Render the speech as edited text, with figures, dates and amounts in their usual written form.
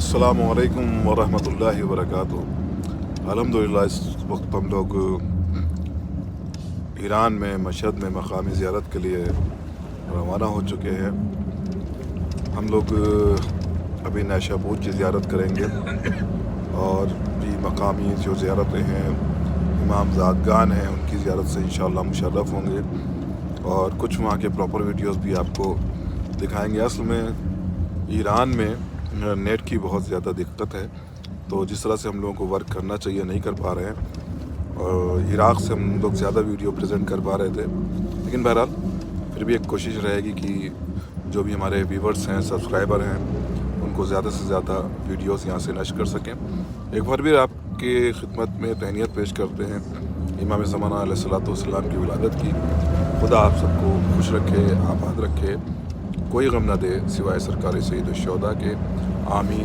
السلام علیکم ورحمۃ اللہ وبرکاتہ۔ الحمدللہ اس وقت ہم لوگ ایران میں مشہد میں مقامی زیارت کے لیے روانہ ہو چکے ہیں۔ ہم لوگ ابھی نیشابور کی زیارت کریں گے اور بھی مقامی جو زیارتیں ہیں امام زادگان ہیں ان کی زیارت سے انشاءاللہ مشرف ہوں گے اور کچھ وہاں کے پراپر ویڈیوز بھی آپ کو دکھائیں گے۔ اصل میں ایران میں نیٹ کی بہت زیادہ دقت ہے، تو جس طرح سے ہم لوگوں کو ورک کرنا چاہیے نہیں کر پا رہے ہیں، اور عراق سے ہم لوگ زیادہ ویڈیو پریزنٹ کر پا رہے تھے، لیکن بہرحال پھر بھی ایک کوشش رہے گی کہ جو بھی ہمارے ویورز ہیں، سبسکرائبر ہیں، ان کو زیادہ سے زیادہ ویڈیوز یہاں سے نشر کر سکیں۔ ایک بار بھی آپ کی خدمت میں تہنیت پیش کرتے ہیں امام زمانہ علیہ السلام کی ولادت کی۔ خدا آپ سب کو خوش رکھے، آباد رکھے، کوئی غم نہ دے سوائے سرکار سید الشہداء کے۔ آمین۔